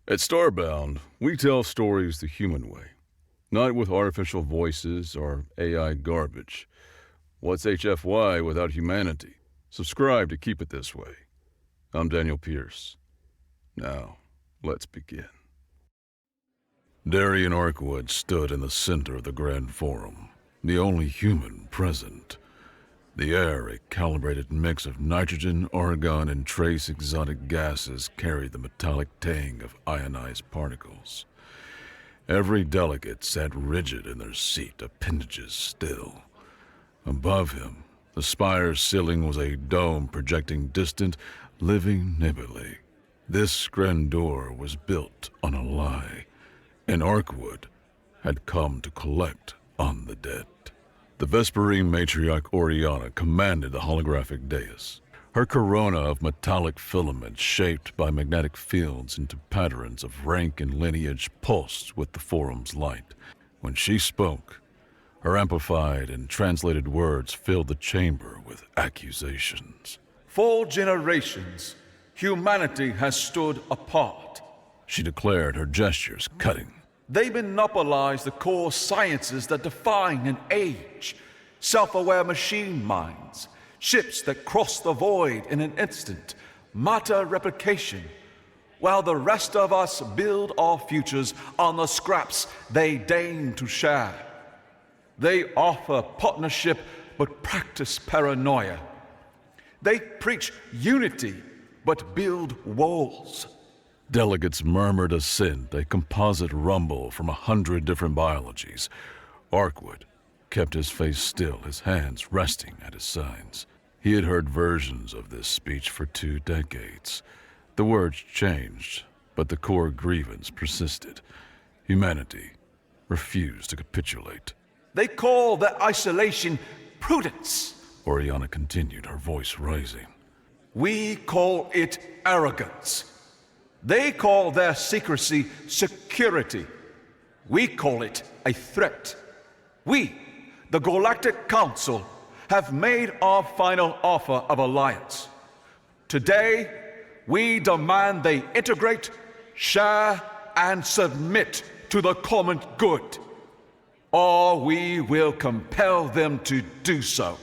At Starbound, we tell stories the human way, not with artificial voices or AI garbage. What's HFY without humanity? Subscribe to keep it this way. I'm Daniel Pierce. Now, let's begin. Darian Arkwood stood in the center of the Grand Forum, the only human present. The air, a calibrated mix of nitrogen, argon, and trace exotic gases, carried the metallic tang of ionized particles. Every delegate sat rigid in their seat, appendages still. Above him, the spire's ceiling was a dome projecting distant, living nebulae. This grandeur was built on a lie, and Arkwood had come to collect on the dead. The Vesperine matriarch Oriana commanded the holographic dais. Her corona of metallic filaments shaped by magnetic fields into patterns of rank and lineage pulsed with the forum's light. When she spoke, her amplified and translated words filled the chamber with accusations. For generations, humanity has stood apart, she declared, her gestures cutting. They monopolize the core sciences that define an age. Self-aware machine minds, ships that cross the void in an instant, matter replication, while the rest of us build our futures on the scraps they deign to share. They offer partnership but practice paranoia. They preach unity but build walls. Delegates murmured assent, a composite rumble from 100 different biologies. Arkwood kept his face still, his hands resting at his sides. He had heard versions of this speech for 2 decades. The words changed, but the core grievance persisted. Humanity refused to capitulate. They call their isolation prudence, Oriana continued, her voice rising. We call it arrogance. They call their secrecy security. We call it a threat. We, the Galactic Council, have made our final offer of alliance. Today, we demand they integrate, share, and submit to the common good, or we will compel them to do so.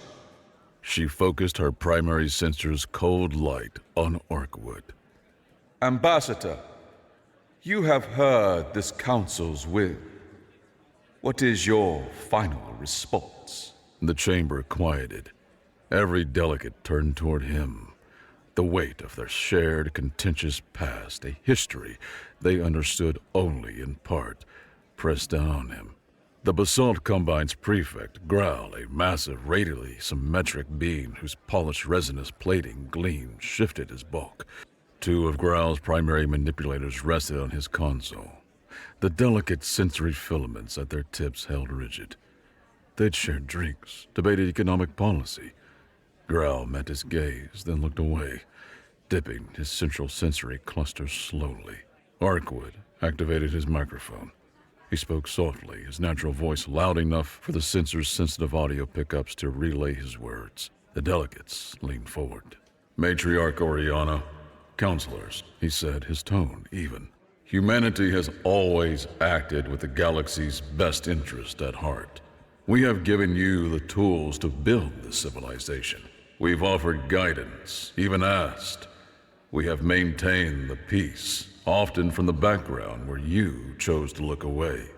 She focused her primary sensor's cold light on Arkwood. Ambassador, you have heard this council's will. What is your final response? The chamber quieted. Every delegate turned toward him. The weight of their shared contentious past, a history they understood only in part, pressed down on him. The Basalt Combine's prefect, Growl, a massive, radially symmetric being whose polished resinous plating gleamed, shifted his bulk. 2 of Growl's primary manipulators rested on his console. The delicate sensory filaments at their tips held rigid. They'd shared drinks, debated economic policy. Growl met his gaze, then looked away, dipping his central sensory cluster slowly. Arkwood activated his microphone. He spoke softly, his natural voice loud enough for the sensor's sensitive audio pickups to relay his words. The delegates leaned forward. Matriarch Oriana, counselors, he said, his tone even. Humanity has always acted with the galaxy's best interest at heart. We have given you the tools to build this civilization. We've offered guidance, even asked. We have maintained the peace, often from the background where you chose to look away.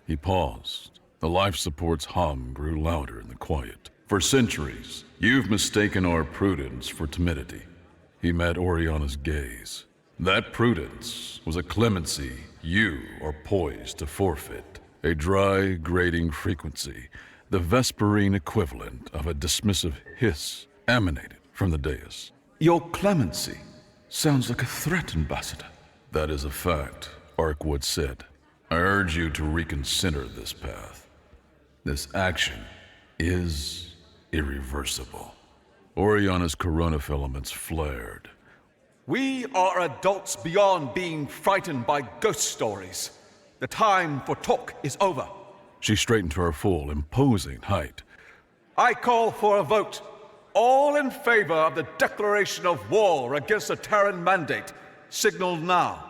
He paused. The life support's hum grew louder in the quiet. For centuries, you've mistaken our prudence for timidity. He met Oriana's gaze. That prudence was a clemency you are poised to forfeit. A dry, grating frequency, the Vesperine equivalent of a dismissive hiss, emanated from the dais. Your clemency sounds like a threat, Ambassador. That is a fact, Arkwood said. I urge you to reconsider this path. This action is irreversible. Oriana's corona filaments flared. We are adults beyond being frightened by ghost stories. The time for talk is over. She straightened to her full, imposing height. I call for a vote. All in favor of the declaration of war against the Terran mandate. Signal now.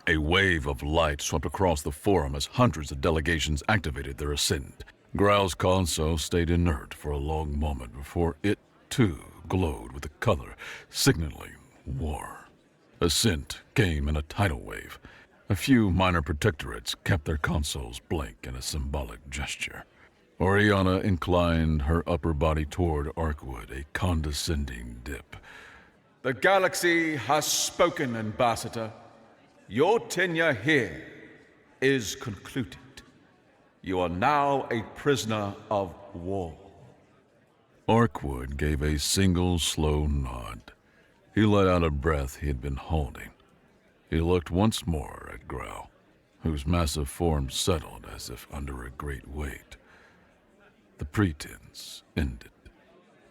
A wave of light swept across the forum as hundreds of delegations activated their ascent. Grau's console stayed inert for a long moment before it, too, glowed with the color, signaling war. Ascent came in a tidal wave. A few minor protectorates kept their consoles blank in a symbolic gesture. Oriana inclined her upper body toward Arkwood, a condescending dip. The galaxy has spoken, Ambassador. Your tenure here is concluded. You are now a prisoner of war. Arkwood gave a single slow nod. He let out a breath he had been holding. He looked once more at Grau, whose massive form settled as if under a great weight. The pretense ended.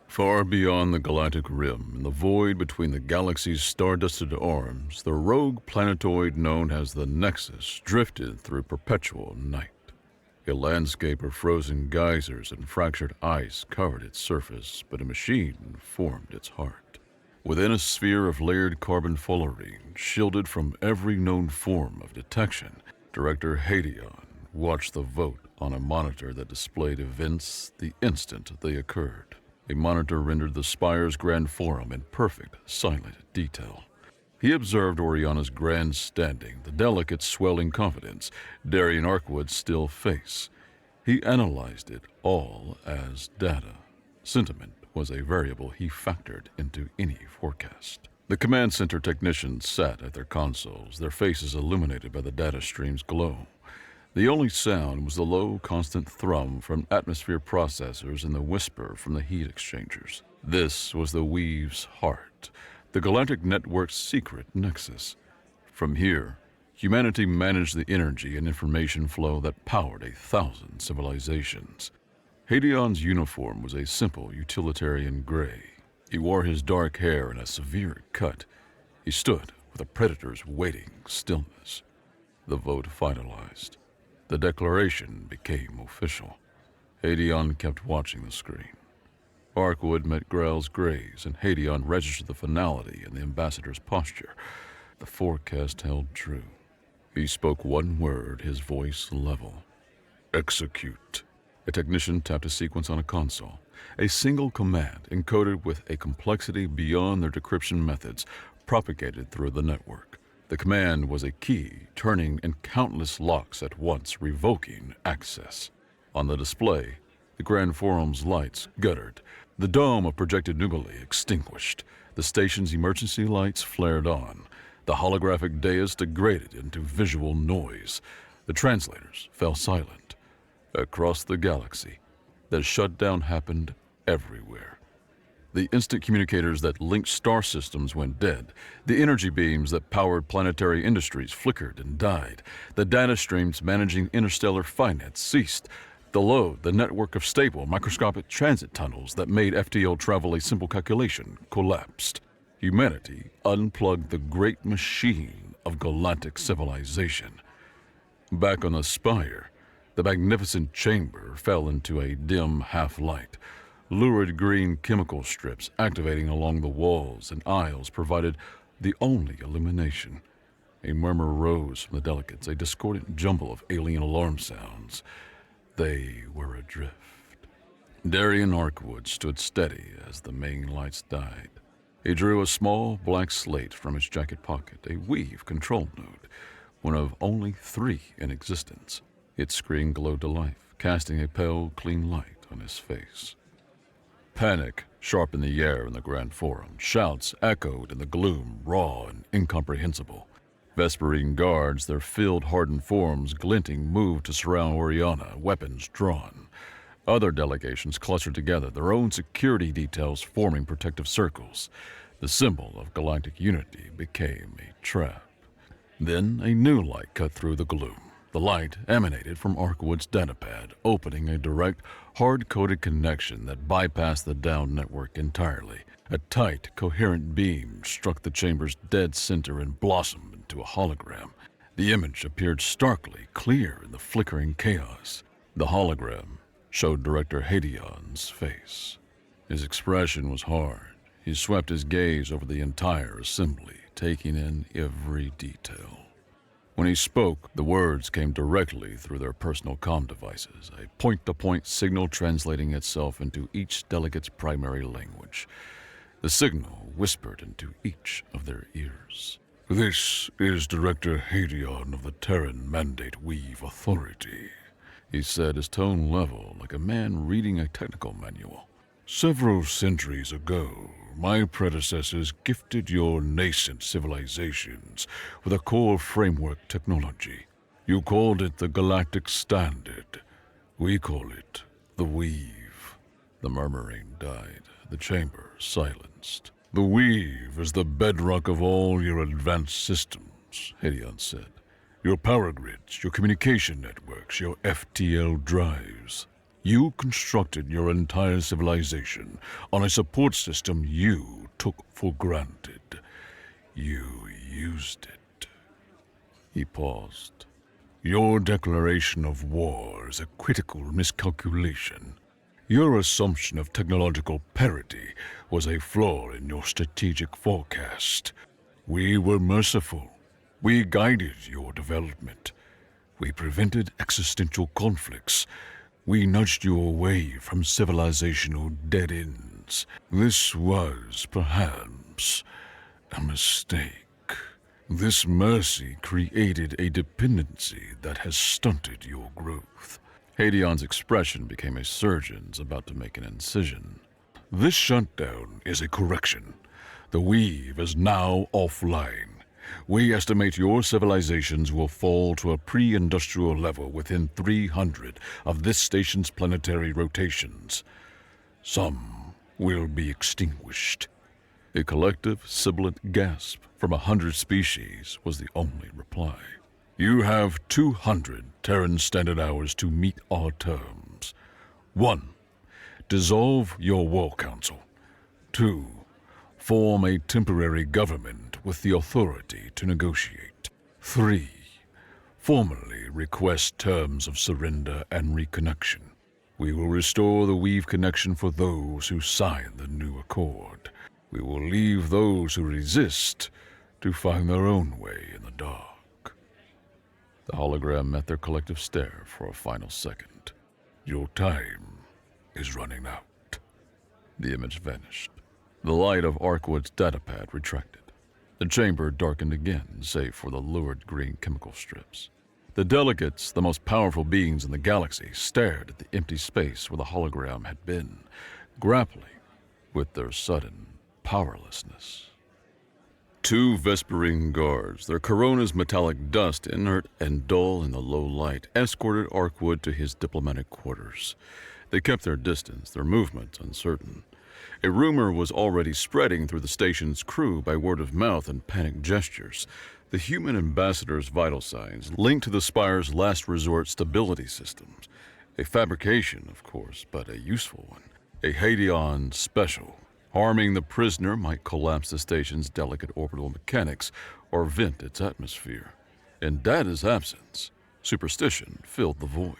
Far beyond the galactic rim, in the void between the galaxy's star-dusted arms, the rogue planetoid known as the Nexus drifted through perpetual night. A landscape of frozen geysers and fractured ice covered its surface, but a machine formed its heart. Within a sphere of layered carbon fullerene, shielded from every known form of detection, Director Hadeon watched the vote on a monitor that displayed events the instant they occurred. A monitor rendered the Spire's Grand Forum in perfect, silent detail. He observed Oriana's grand standing, the delicate, swelling confidence, Darien Arkwood's still face. He analyzed it all as data. Sentiment was a variable he factored into any forecast. The command center technicians sat at their consoles, their faces illuminated by the data stream's glow. The only sound was the low, constant thrum from atmosphere processors and the whisper from the heat exchangers. This was the Weave's heart, the Galactic Network's secret nexus. From here, humanity managed the energy and information flow that powered 1,000 civilizations. Hadeon's uniform was a simple utilitarian gray. He wore his dark hair in a severe cut. He stood with a predator's waiting stillness. The vote finalized. The declaration became official. Hadeon kept watching the screen. Arkwood met Grau's graze, and Hadeon registered the finality in the ambassador's posture. The forecast held true. He spoke one word, his voice level. Execute. A technician tapped a sequence on a console. A single command, encoded with a complexity beyond their decryption methods, propagated through the network. The command was a key, turning in countless locks at once, revoking access. On the display, the Grand Forum's lights guttered. The dome of projected nubile extinguished. The station's emergency lights flared on. The holographic dais degraded into visual noise. The translators fell silent. Across the galaxy, the shutdown happened everywhere. The instant communicators that linked star systems went dead. The energy beams that powered planetary industries flickered and died. The data streams managing interstellar finance ceased. The network of stable, microscopic transit tunnels that made FTL travel a simple calculation, collapsed. Humanity unplugged the great machine of galactic civilization. Back on the Spire, the magnificent chamber fell into a dim half-light. Lurid green chemical strips activating along the walls and aisles provided the only illumination. A murmur rose from the delegates, a discordant jumble of alien alarm sounds. They were adrift. Darien Arkwood stood steady as the main lights died. He drew a small black slate from his jacket pocket, a Weave control node, one of only 3 in existence. Its screen glowed to life, casting a pale, clean light on his face. Panic sharpened the air in the Grand Forum. Shouts echoed in the gloom, raw and incomprehensible. Vesperine guards, their field-hardened forms glinting, moved to surround Oriana, weapons drawn. Other delegations clustered together, their own security details forming protective circles. The symbol of galactic unity became a trap. Then a new light cut through the gloom. The light emanated from Arkwood's datapad, opening a direct, hard-coded connection that bypassed the down network entirely. A tight, coherent beam struck the chamber's dead center and blossomed into a hologram. The image appeared starkly clear in the flickering chaos. The hologram showed Director Hadeon's face. His expression was hard. He swept his gaze over the entire assembly, taking in every detail. When he spoke, the words came directly through their personal comm devices, a point-to-point signal translating itself into each delegate's primary language. The signal whispered into each of their ears. "This is Director Hadion of the Terran Mandate Weave Authority," he said, his tone level, like a man reading a technical manual. "Several centuries ago, my predecessors gifted your nascent civilizations with a core framework technology. You called it the Galactic Standard. We call it the Weave." The murmuring died, the chamber silenced. "The Weave is the bedrock of all your advanced systems," Hadion said. "Your power grids, your communication networks, your FTL drives. You constructed your entire civilization on a support system you took for granted. You used it." He paused. "Your declaration of war is a critical miscalculation. Your assumption of technological parity was a flaw in your strategic forecast. We were merciful. We guided your development. We prevented existential conflicts. We nudged you away from civilizational dead ends. This was, perhaps, a mistake. This mercy created a dependency that has stunted your growth." Hadion's expression became a surgeon's about to make an incision. "This shutdown is a correction. The Weave is now offline. We estimate your civilizations will fall to a pre-industrial level within 300 of this station's planetary rotations. Some will be extinguished." A collective, sibilant gasp from 100 species was the only reply. "You have 200 Terran Standard Hours to meet our terms. 1. Dissolve your War Council. 2. Form a temporary government with the authority to negotiate. 3. Formally request terms of surrender and reconnection. We will restore the Weave connection for those who sign the new accord. We will leave those who resist to find their own way in the dark." The hologram met their collective stare for a final second. "Your time is running out." The image vanished. The light of Arkwood's datapad retracted. The chamber darkened again, save for the lurid green chemical strips. The delegates, the most powerful beings in the galaxy, stared at the empty space where the hologram had been, grappling with their sudden powerlessness. Two Vesperine guards, their coronas metallic dust inert and dull in the low light, escorted Arkwood to his diplomatic quarters. They kept their distance, their movements uncertain. A rumor was already spreading through the station's crew by word of mouth and panicked gestures. The human ambassador's vital signs linked to the Spire's last resort stability systems. A fabrication, of course, but a useful one. A Hadion special. Harming the prisoner might collapse the station's delicate orbital mechanics or vent its atmosphere. In Data's absence, superstition filled the void.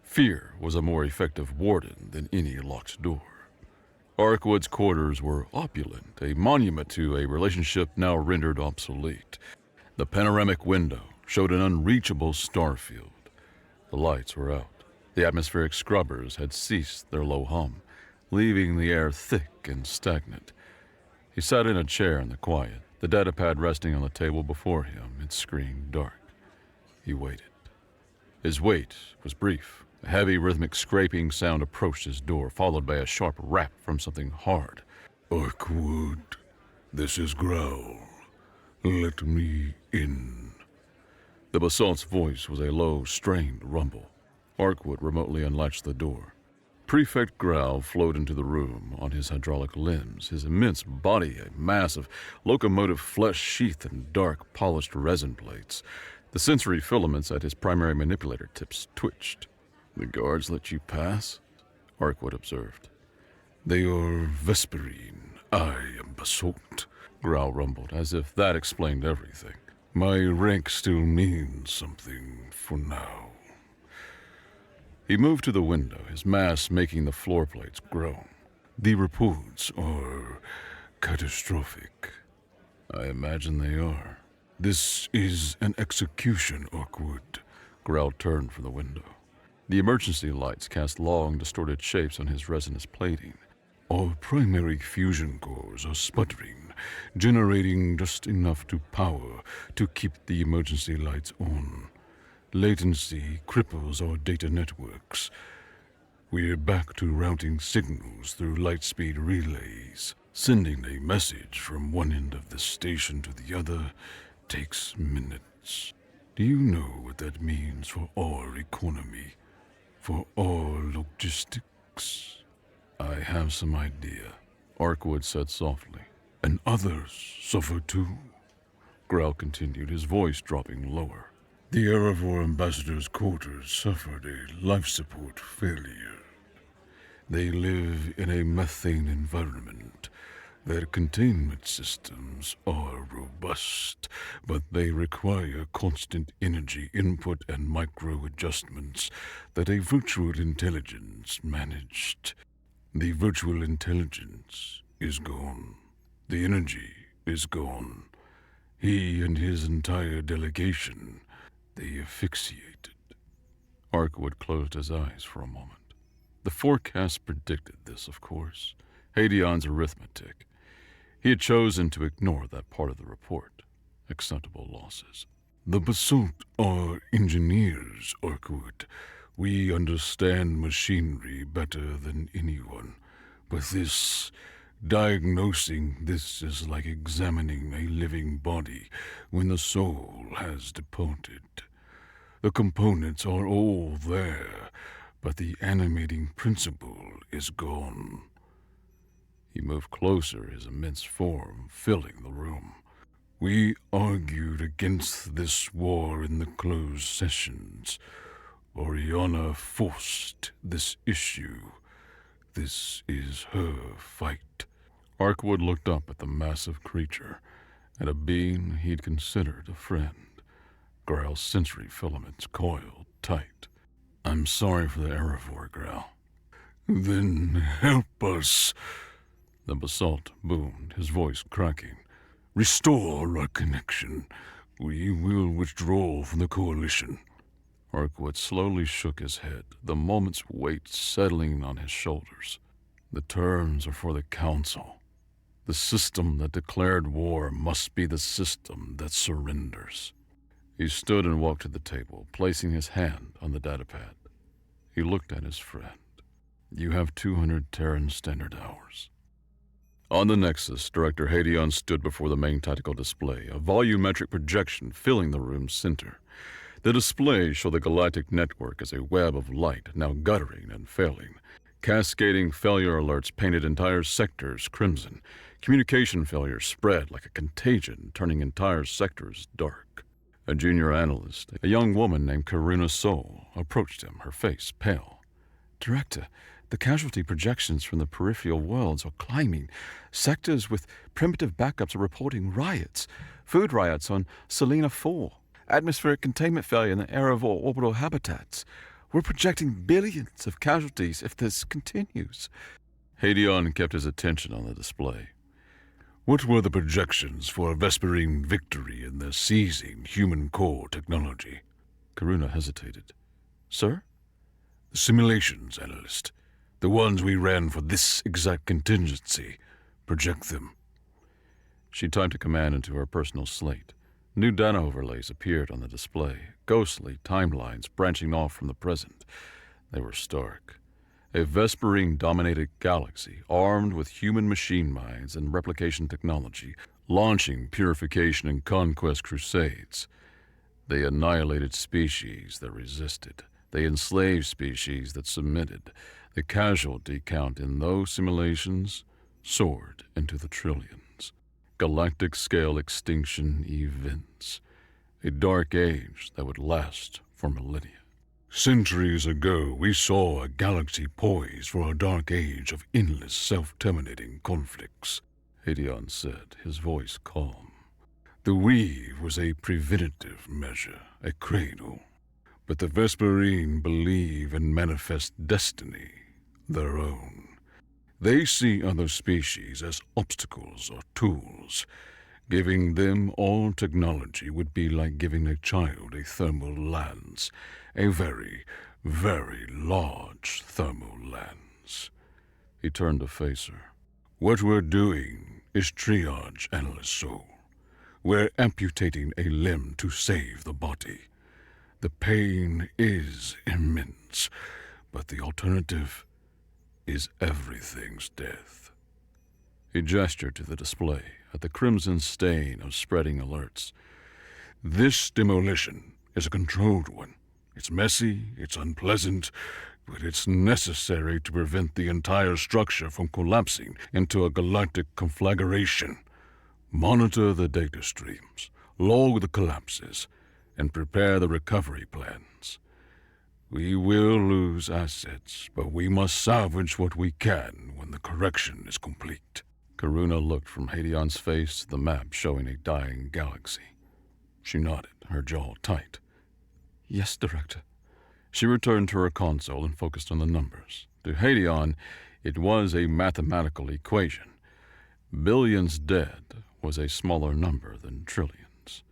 Fear was a more effective warden than any locked door. Arkwood's quarters were opulent, a monument to a relationship now rendered obsolete. The panoramic window showed an unreachable star field. The lights were out. The atmospheric scrubbers had ceased their low hum, leaving the air thick and stagnant. He sat in a chair in the quiet, the datapad resting on the table before him, its screen dark. He waited. His wait was brief. A heavy, rhythmic scraping sound approached his door, followed by a sharp rap from something hard. "Arkwood, this is Growl. Let me in." The basalt's voice was a low, strained rumble. Arkwood remotely unlatched the door. Prefect Growl flowed into the room on his hydraulic limbs, his immense body a mass of locomotive flesh sheath and dark, polished resin plates. The sensory filaments at his primary manipulator tips twitched. "The guards let you pass?" Arkwood observed. "They are Vesperine. I am Basalt," Growl rumbled, as if that explained everything. "My rank still means something for now." He moved to the window, his mass making the floor plates groan. "The reports are catastrophic." "I imagine they are." This is an execution, Orkwood. Grell turned from the window. The emergency lights cast long, distorted shapes on his resonance plating. Our primary fusion cores are sputtering, generating just enough to power to keep the emergency lights on. Latency cripples our data networks. We're back to routing signals through lightspeed relays. Sending a message from one end of the station to the other takes minutes. Do you know what that means for our economy? For our logistics? I have some idea, Arkwood said softly. And others suffer too. Grell continued, his voice dropping lower. The Erebor ambassador's quarters suffered a life support failure. They live in a methane environment. Their containment systems are robust, but they require constant energy input and micro-adjustments that a virtual intelligence managed. The virtual intelligence is gone. The energy is gone. He and his entire delegation, they asphyxiated. Arkwood closed his eyes for a moment. The forecast predicted this, of course. Hadion's arithmetic. He had chosen to ignore that part of the report. Acceptable losses. The Basalt are engineers, Arkwood. We understand machinery better than anyone. But diagnosing this is like examining a living body when the soul has departed. The components are all there, but the animating principle is gone. He moved closer, his immense form filling the room. We argued against this war in the closed sessions. Oriana forced this issue. This is her fight. Arkwood looked up at the massive creature, at a being he'd considered a friend. Grell's sensory filaments coiled tight. I'm sorry for the Erebor, Grell. Then help us. The basalt boomed, his voice cracking. Restore our connection. We will withdraw from the coalition. Arkwood slowly shook his head, the moment's weight settling on his shoulders. The terms are for the Council. The system that declared war must be the system that surrenders. He stood and walked to the table, placing his hand on the datapad. He looked at his friend. You have 200 Terran standard hours. On the Nexus, Director Hadion stood before the main tactical display, a volumetric projection filling the room's center. The display showed the galactic network as a web of light, now guttering and failing. Cascading failure alerts painted entire sectors crimson. Communication failure spread like a contagion, turning entire sectors dark. A junior analyst, a young woman named Karuna Sol, approached him, her face pale. Director, the casualty projections from the peripheral worlds are climbing. Sectors with primitive backups are reporting riots. Food riots on Selena 4. Atmospheric containment failure in the Erebor orbital habitats. We're projecting billions of casualties if this continues. Hadion kept his attention on the display. What were the projections for a Vesperine victory in their seizing human core technology? Karuna hesitated. Sir? The simulations, analyst. The ones we ran for this exact contingency. Project them. She typed a command into her personal slate. New data overlays appeared on the display, ghostly timelines branching off from the present. They were stark. A Vesperine-dominated galaxy, armed with human machine minds and replication technology, launching purification and conquest crusades. They annihilated species that resisted. They enslaved species that submitted. The casualty count in those simulations soared into the trillions. Galactic-scale extinction events. A dark age that would last for millennia. Centuries ago, we saw a galaxy poised for a dark age of endless self-terminating conflicts, Hadion said, his voice calm. The weave was a preventative measure, a cradle. But the Vesperine believe and manifest destiny, their own. They see other species as obstacles or tools. Giving them all technology would be like giving a child a thermal lens, a very, very large thermal lens. He turned to face her. What we're doing is triage, Endless Soul. We're amputating a limb to save the body. The pain is immense, but the alternative is everything's death. He gestured to the display, at the crimson stain of spreading alerts. This demolition is a controlled one. It's messy, it's unpleasant, but it's necessary to prevent the entire structure from collapsing into a galactic conflagration. Monitor the data streams, log the collapses, and prepare the recovery plans. We will lose assets, but we must salvage what we can when the correction is complete. Karuna looked from Hadion's face to the map showing a dying galaxy. She nodded, her jaw tight. Yes, Director. She returned to her console and focused on the numbers. To Hadion, it was a mathematical equation. Billions dead was a smaller number than trillions.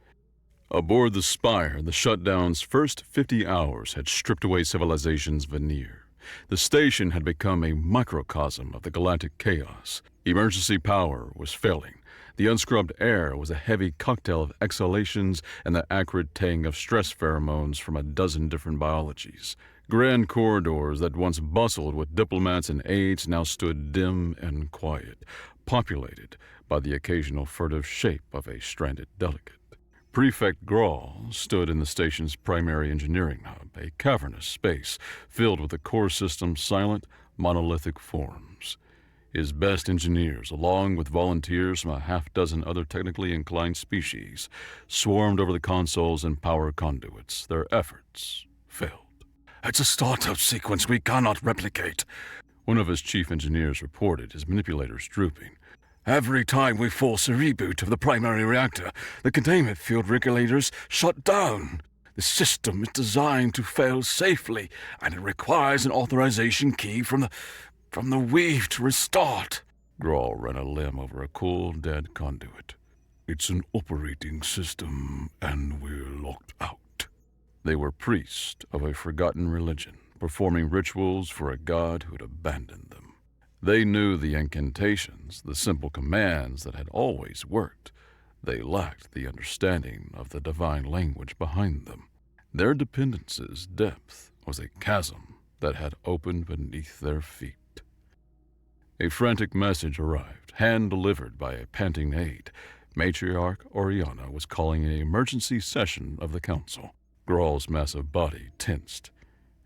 Aboard the Spire, the shutdown's first 50 hours had stripped away civilization's veneer. The station had become a microcosm of the galactic chaos. Emergency power was failing. The unscrubbed air was a heavy cocktail of exhalations and the acrid tang of stress pheromones from a dozen different biologies. Grand corridors that once bustled with diplomats and aides now stood dim and quiet, populated by the occasional furtive shape of a stranded delegate. Prefect Grawl stood in the station's primary engineering hub, a cavernous space filled with the core system's silent, monolithic forms. His best engineers, along with volunteers from a half-dozen other technically inclined species, swarmed over the consoles and power conduits. Their efforts failed. It's a startup sequence we cannot replicate, one of his chief engineers reported, his manipulators drooping. Every time we force a reboot of the primary reactor, the containment field regulators shut down. The system is designed to fail safely, and it requires an authorization key from the weave to restart. Grawl ran a limb over a cool, dead conduit. It's an operating system, and we're locked out. They were priests of a forgotten religion, performing rituals for a god who had abandoned them. They knew the incantations, the simple commands that had always worked. They lacked the understanding of the divine language behind them. Their dependence's depth was a chasm that had opened beneath their feet. A frantic message arrived, hand-delivered by a panting aide. Matriarch Oriana was calling an emergency session of the council. Grawl's massive body tensed.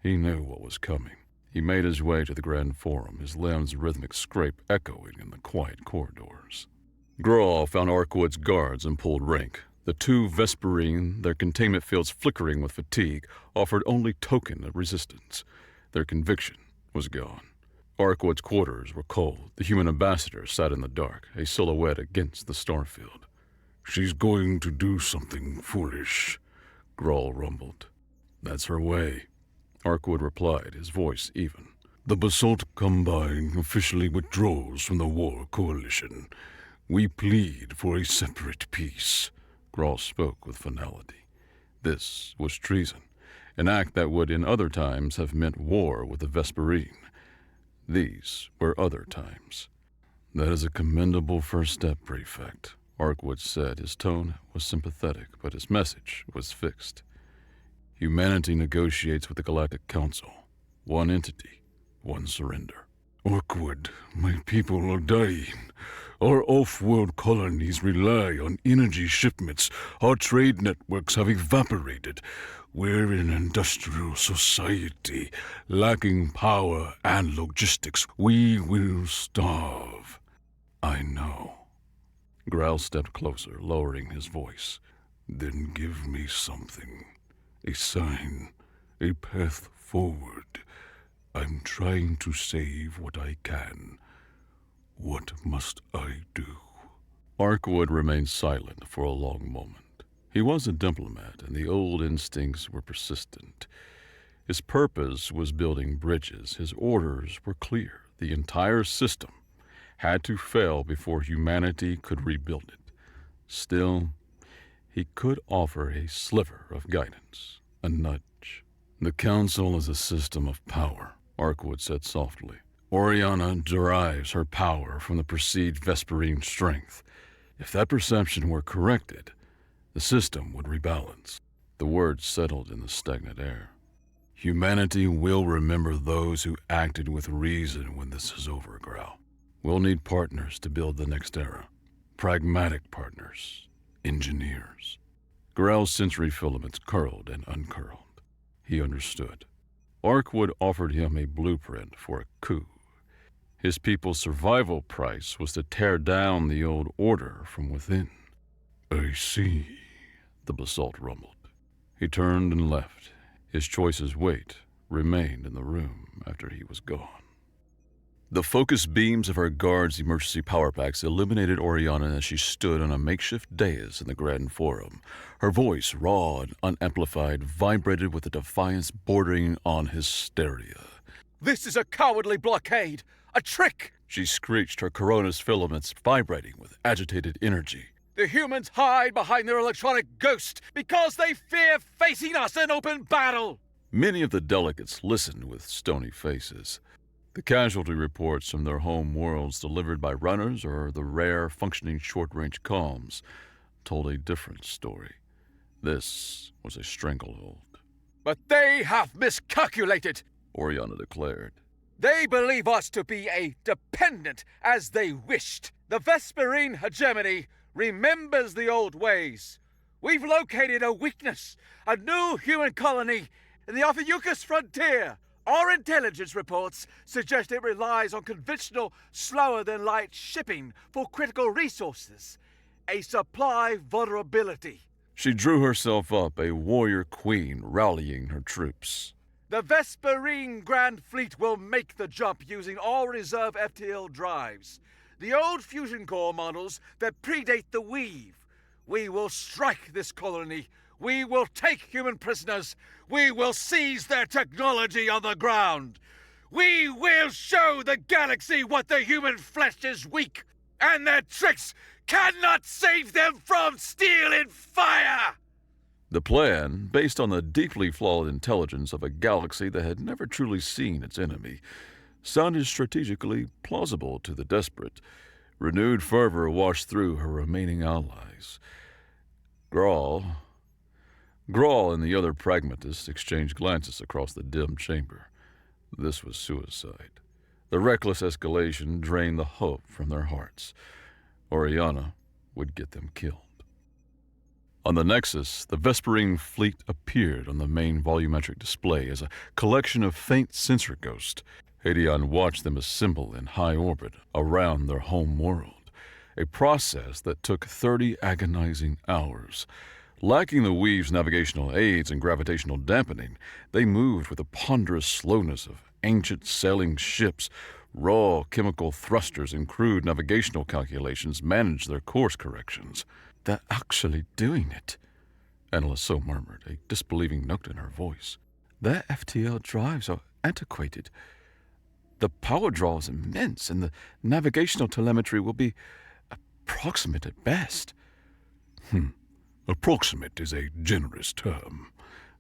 He knew what was coming. He made his way to the grand forum, his limbs' rhythmic scrape echoing in the quiet corridors. Grawl found Arkwood's guards and pulled rank. The two Vesperine, their containment fields flickering with fatigue, offered only token of resistance. Their conviction was gone. Arkwood's quarters were cold. The human ambassador sat in the dark, a silhouette against the starfield. She's going to do something foolish, Grawl rumbled. That's her way, Arkwood replied, his voice even. The Basalt Combine officially withdraws from the war coalition. We plead for a separate peace, Grawl spoke with finality. This was treason, an act that would in other times have meant war with the Vesperine. These were other times. That is a commendable first step, Prefect, Arkwood said. His tone was sympathetic, but his message was fixed. Humanity negotiates with the Galactic Council. One entity, one surrender. Arkwood, my people are dying. Our off-world colonies rely on energy shipments. Our trade networks have evaporated. We're an industrial society, lacking power and logistics. We will starve. I know. Grawl stepped closer, lowering his voice. Then give me something. A sign, a path forward. I'm trying to save what I can. What must I do? Arkwood remained silent for a long moment. He was a diplomat, and the old instincts were persistent. His purpose was building bridges. His orders were clear. The entire system had to fail before humanity could rebuild it. Still, he could offer a sliver of guidance, a nudge. The Council is a system of power, Arkwood said softly. Oriana derives her power from the perceived Vesperine strength. If that perception were corrected, the system would rebalance. The words settled in the stagnant air. Humanity will remember those who acted with reason when this is over, Grau. We'll need partners to build the next era. Pragmatic partners. Engineers. Grau's sensory filaments curled and uncurled. He understood. Arkwood offered him a blueprint for a coup. His people's survival price was to tear down the old order from within. I see, the basalt rumbled. He turned and left. His choice's weight remained in the room after he was gone. The focused beams of her guards' emergency power packs illuminated Oriana as she stood on a makeshift dais in the Grand Forum. Her voice, raw and unamplified, vibrated with a defiance bordering on hysteria. This is a cowardly blockade! A trick! She screeched, her corona's filaments vibrating with agitated energy. The humans hide behind their electronic ghost because they fear facing us in open battle! Many of the delegates listened with stony faces. The casualty reports from their home worlds delivered by runners or the rare functioning short-range comms told a different story. This was a stranglehold. But they have miscalculated, Oriana declared. They believe us to be a dependent as they wished. The Vesperine hegemony remembers the old ways. We've located a weakness, a new human colony in the Ophiuchus frontier. Our intelligence reports suggest it relies on conventional, slower-than-light shipping for critical resources. A supply vulnerability. She drew herself up, a warrior queen rallying her troops. The Vesperine Grand Fleet will make the jump using all reserve FTL drives. The old fusion core models that predate the Weave. We will strike this colony. We will take human prisoners. We will seize their technology on the ground. We will show the galaxy what the human flesh is weak, and their tricks cannot save them from steel and fire! The plan, based on the deeply flawed intelligence of a galaxy that had never truly seen its enemy, sounded strategically plausible to the desperate. Renewed fervor washed through her remaining allies. Grawl and the other pragmatists exchanged glances across the dim chamber. This was suicide. The reckless escalation drained the hope from their hearts. Oriana would get them killed. On the Nexus, the Vesperine fleet appeared on the main volumetric display as a collection of faint sensor ghosts. Hadeon watched them assemble in high orbit around their home world, a process that took 30 agonizing hours. Lacking the Weave's navigational aids and gravitational dampening, they moved with the ponderous slowness of ancient sailing ships. Raw chemical thrusters and crude navigational calculations managed their course corrections. They're actually doing it, Analyst So murmured, a disbelieving note in her voice. Their FTL drives are antiquated. The power draw is immense, and the navigational telemetry will be approximate at best. Approximate is a generous term,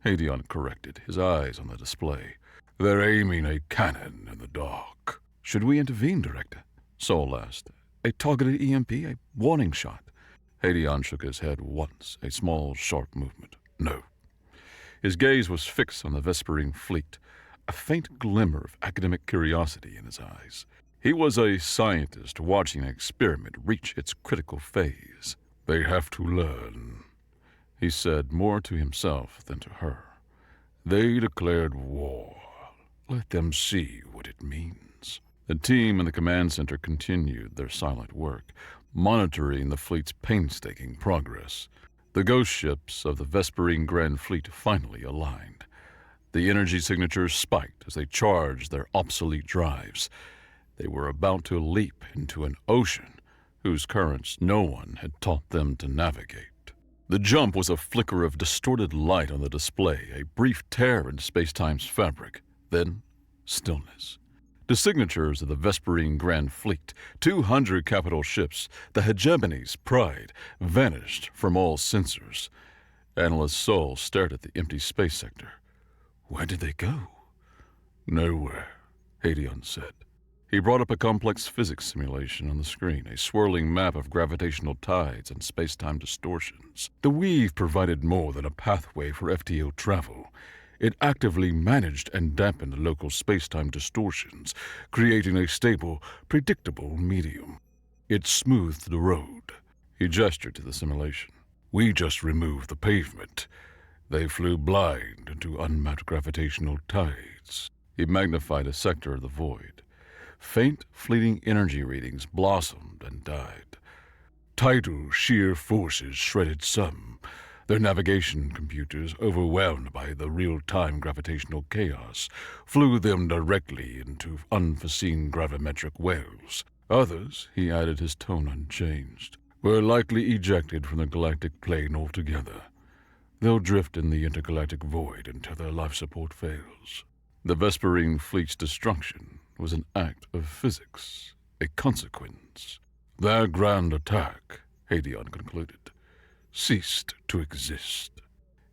Hadeon corrected, his eyes on the display. They're aiming a cannon in the dark. Should we intervene, Director? Sol asked. A targeted EMP, a warning shot. Hadeon shook his head once, a small, sharp movement. No. His gaze was fixed on the Vesperine fleet, a faint glimmer of academic curiosity in his eyes. He was a scientist watching an experiment reach its critical phase. They have to learn, he said, more to himself than to her. They declared war. Let them see what it means. The team in the command center continued their silent work, monitoring the fleet's painstaking progress. The ghost ships of the Vesperine Grand Fleet finally aligned. The energy signatures spiked as they charged their obsolete drives. They were about to leap into an ocean whose currents no one had taught them to navigate. The jump was a flicker of distorted light on the display, a brief tear in space-time's fabric. Then, stillness. The signatures of the Vesperine Grand Fleet, 200 capital ships, the hegemony's pride, vanished from all sensors. Analyst Sol stared at the empty space sector. Where did they go? Nowhere, Hadion said. He brought up a complex physics simulation on the screen, a swirling map of gravitational tides and space-time distortions. The weave provided more than a pathway for FTO travel. It actively managed and dampened local space-time distortions, creating a stable, predictable medium. It smoothed the road. He gestured to the simulation. We just removed the pavement. They flew blind into unmapped gravitational tides. He magnified a sector of the void. Faint, fleeting energy readings blossomed and died. Tidal shear forces shredded some, their navigation computers, overwhelmed by the real-time gravitational chaos, flew them directly into unforeseen gravimetric wells. Others, he added, his tone unchanged, were likely ejected from the galactic plane altogether. They'll drift in the intergalactic void until their life support fails. The Vesperine fleet's destruction was an act of physics, a consequence. Their grand attack, Hadion concluded, ceased to exist.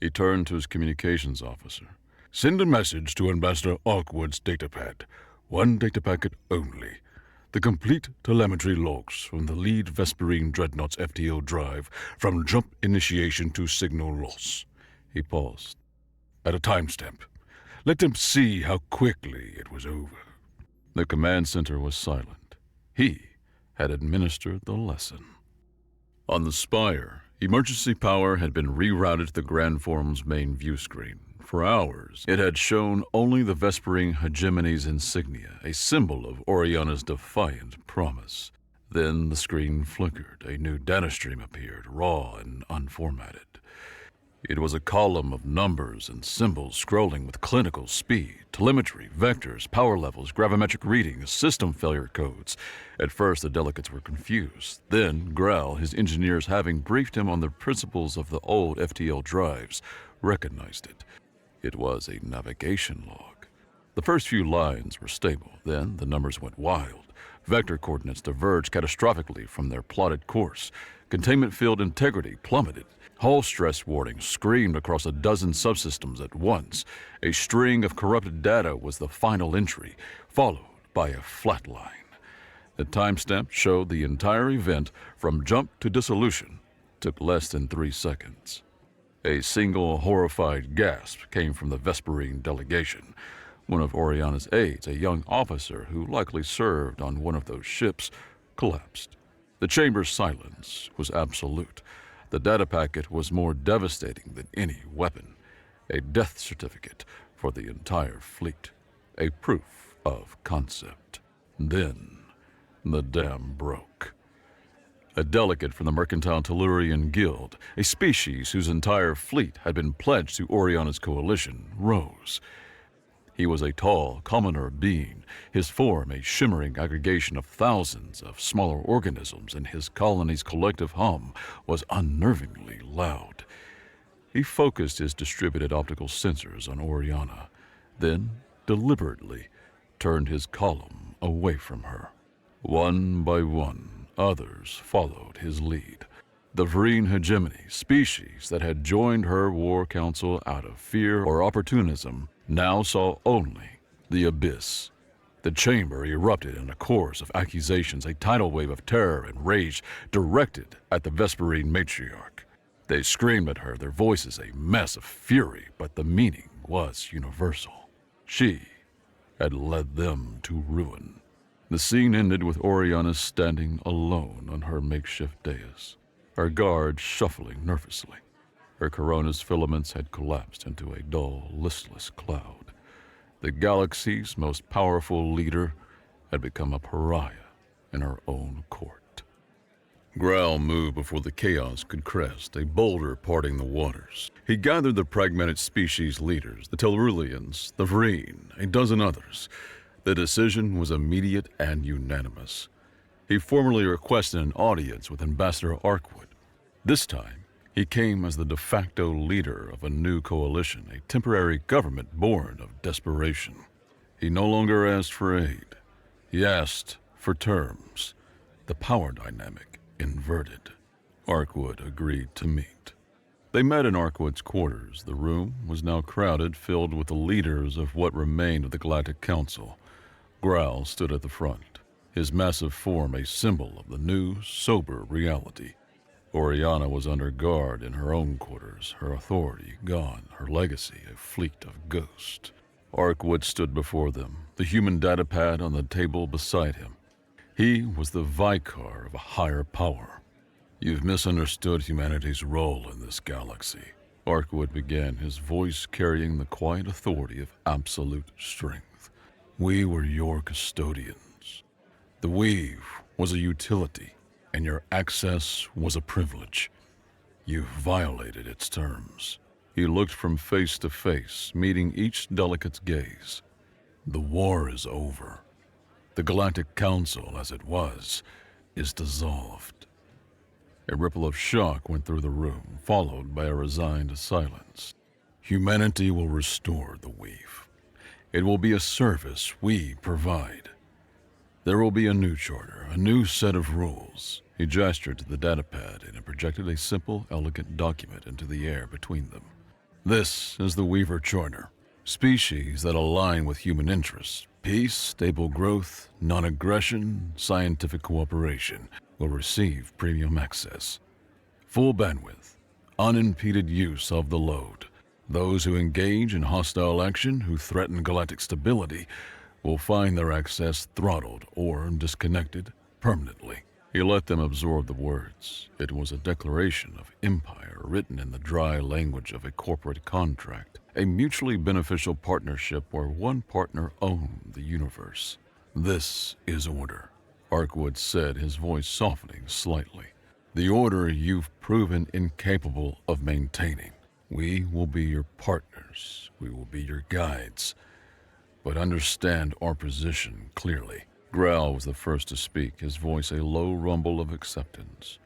He turned to his communications officer. Send a message to Ambassador Arkwood's datapad. One data packet only. The complete telemetry logs from the lead Vesperine Dreadnought's FTO drive from jump initiation to signal loss. He paused. At a timestamp. Let them see how quickly it was over. The command center was silent. He had administered the lesson. On the Spire, emergency power had been rerouted to the Grand Forum's main view screen. For hours, it had shown only the Vesperine hegemony's insignia, a symbol of Oriana's defiant promise. Then the screen flickered. A new data stream appeared, raw and unformatted. It was a column of numbers and symbols scrolling with clinical speed, telemetry, vectors, power levels, gravimetric readings, system failure codes. At first, the delegates were confused. Then, Grell, his engineers having briefed him on the principles of the old FTL drives, recognized it. It was a navigation log. The first few lines were stable. Then the numbers went wild. Vector coordinates diverged catastrophically from their plotted course. Containment field integrity plummeted. Hull stress warnings screamed across a dozen subsystems at once. A string of corrupted data was the final entry, followed by a flat line. The timestamp showed the entire event from jump to dissolution took less than 3 seconds. A single horrified gasp came from the Vesperine delegation. One of Oriana's aides, a young officer who likely served on one of those ships, collapsed. The chamber's silence was absolute. The data packet was more devastating than any weapon. A death certificate for the entire fleet. A proof of concept. Then, the dam broke. A delegate from the Mercantile Tellurian Guild, a species whose entire fleet had been pledged to Oriana's coalition, rose. He was a tall, commoner being, his form a shimmering aggregation of thousands of smaller organisms, and his colony's collective hum was unnervingly loud. He focused his distributed optical sensors on Oriana, then deliberately turned his column away from her. One by one, others followed his lead. The Vereen hegemony, species that had joined her war council out of fear or opportunism, now saw only the abyss. The chamber erupted in a chorus of accusations, a tidal wave of terror and rage directed at the Vesperine matriarch. They screamed at her, their voices a mess of fury, but the meaning was universal. She had led them to ruin. The scene ended with Oriana standing alone on her makeshift dais, her guards shuffling nervously. Her corona's filaments had collapsed into a dull, listless cloud. The galaxy's most powerful leader had become a pariah in her own court. Grell moved before the chaos could crest, a boulder parting the waters. He gathered the pragmatic species leaders, the Telrulians, the Vereen, a dozen others. The decision was immediate and unanimous. He formally requested an audience with Ambassador Arkwood. This time, he came as the de facto leader of a new coalition, a temporary government born of desperation. He no longer asked for aid. He asked for terms, the power dynamic inverted. Arkwood agreed to meet. They met in Arkwood's quarters. The room was now crowded, filled with the leaders of what remained of the Galactic Council. Growl stood at the front, his massive form a symbol of the new, sober reality. Oriana was under guard in her own quarters, her authority gone, her legacy a fleet of ghosts. Arkwood stood before them, the human datapad on the table beside him. He was the vicar of a higher power. You've misunderstood humanity's role in this galaxy. Arkwood began, his voice carrying the quiet authority of absolute strength. We were your custodians. The weave was a utility, and your access was a privilege. You violated its terms. He looked from face to face, meeting each delegate's gaze. The war is over. The Galactic Council, as it was, is dissolved. A ripple of shock went through the room, followed by a resigned silence. Humanity will restore the weave. It will be a service we provide. There will be a new charter, a new set of rules. He gestured to the datapad and projected a simple, elegant document into the air between them. This is the Weaver Charter. Species that align with human interests, peace, stable growth, non-aggression, scientific cooperation, will receive premium access. Full bandwidth, unimpeded use of the load. Those who engage in hostile action, who threaten galactic stability, will find their access throttled or disconnected permanently. He let them absorb the words. It was a declaration of empire written in the dry language of a corporate contract, a mutually beneficial partnership where one partner owned the universe. This is order, Arkwood said, his voice softening slightly. The order you've proven incapable of maintaining. We will be your partners. We will be your guides. But understand our position clearly. Growl was the first to speak, his voice a low rumble of acceptance.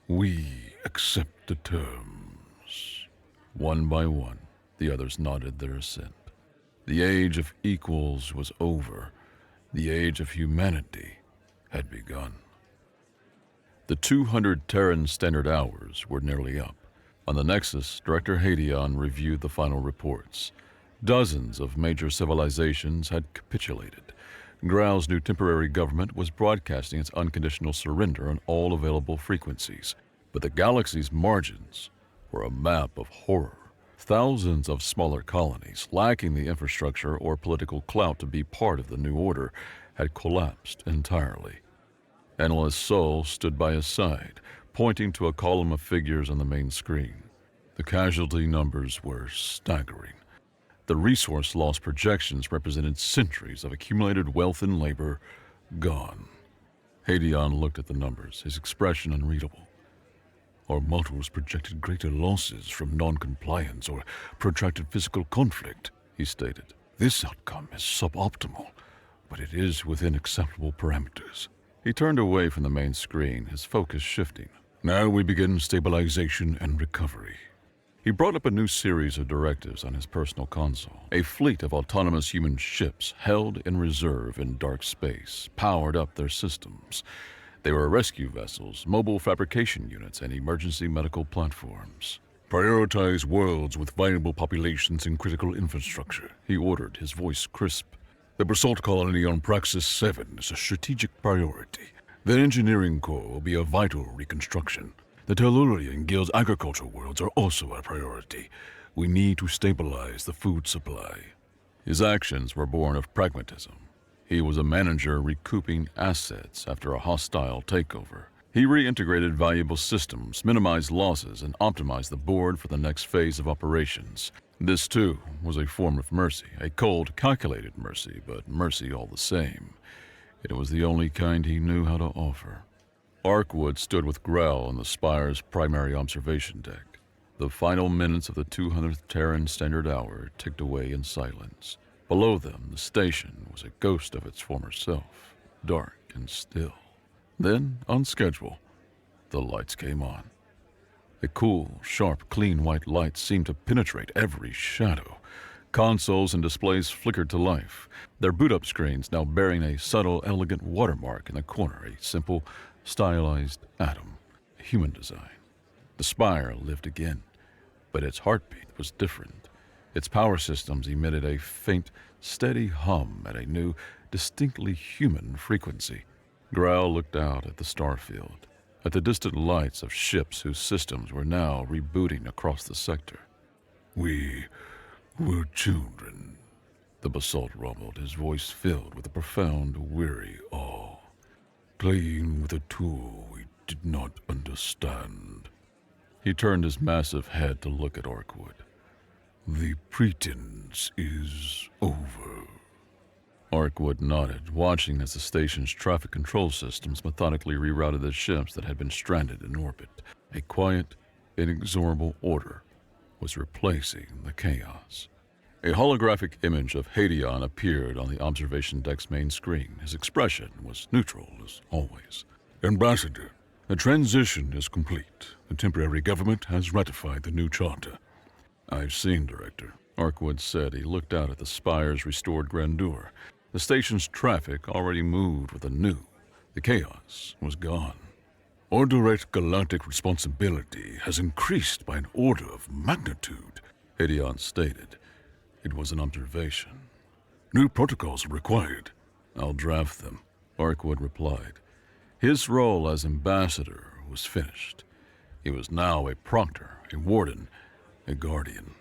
We accept the terms. One by one, the others nodded their assent. The age of equals was over. The age of humanity had begun. The 200 Terran Standard Hours were nearly up. On the Nexus, Director Hadion reviewed the final reports. Dozens of major civilizations had capitulated. Grau's new temporary government was broadcasting its unconditional surrender on all available frequencies. But the galaxy's margins were a map of horror. Thousands of smaller colonies, lacking the infrastructure or political clout to be part of the new order, had collapsed entirely. Analyst Sol stood by his side, pointing to a column of figures on the main screen. The casualty numbers were staggering. The resource loss projections represented centuries of accumulated wealth and labor gone. Hadion looked at the numbers, his expression unreadable. Our models projected greater losses from non-compliance or protracted physical conflict, he stated. This outcome is suboptimal, but it is within acceptable parameters. He turned away from the main screen, his focus shifting. Now we begin stabilization and recovery. He brought up a new series of directives on his personal console. A fleet of autonomous human ships held in reserve in dark space powered up their systems. They were rescue vessels, mobile fabrication units, and emergency medical platforms. Prioritize worlds with viable populations and critical infrastructure, he ordered, his voice crisp. The Basalt colony on Praxis 7 is a strategic priority. The engineering core will be a vital reconstruction. The Tellurian Guild's agricultural worlds are also a priority. We need to stabilize the food supply. His actions were born of pragmatism. He was a manager recouping assets after a hostile takeover. He reintegrated valuable systems, minimized losses, and optimized the board for the next phase of operations. This, too, was a form of mercy, a cold, calculated mercy, but mercy all the same. It was the only kind he knew how to offer. Arkwood stood with Growl on the Spire's primary observation deck. The final minutes of the 200th Terran Standard Hour ticked away in silence. Below them, the station was a ghost of its former self, dark and still. Then, on schedule, the lights came on. A cool, sharp, clean white light seemed to penetrate every shadow, Consoles and displays flickered to life, their boot-up screens now bearing a subtle, elegant watermark in the corner, a simple, stylized atom, human design. The spire lived again, but its heartbeat was different. Its power systems emitted a faint, steady hum at a new, distinctly human frequency. Grau looked out at the starfield, at the distant lights of ships whose systems were now rebooting across the sector. "We were children," the basalt rumbled, his voice filled with a profound, weary awe. "Playing with a tool we did not understand." He turned his massive head to look at Orkwood. "The pretense is over." Orkwood nodded, watching as the station's traffic control systems methodically rerouted the ships that had been stranded in orbit. A quiet, inexorable order was replacing the chaos. A holographic image of Hadeon appeared on the observation deck's main screen. His expression was neutral, as always. "Ambassador, the transition is complete. The temporary government has ratified the new charter." "I've seen, Director," Orkwood said. He looked out at the spire's restored grandeur. The station's traffic already moved with anew. The chaos was gone. "Our direct galactic responsibility has increased by an order of magnitude," Hadeon stated. It was an observation. "New protocols are required." "I'll draft them," Orkwood replied. His role as ambassador was finished. He was now a proctor, a warden, a guardian.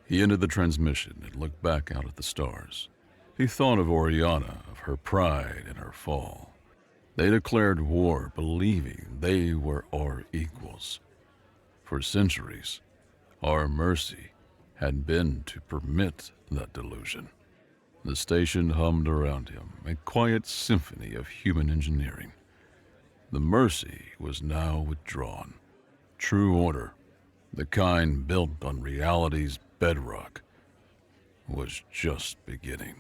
He ended the transmission and looked back out at the stars. He thought of Oriana, of her pride and her fall. They declared war, believing they were our equals. For centuries, our mercy had been to permit that delusion. The station hummed around him, a quiet symphony of human engineering. The mercy was now withdrawn. True order, the kind built on reality's bedrock, was just beginning.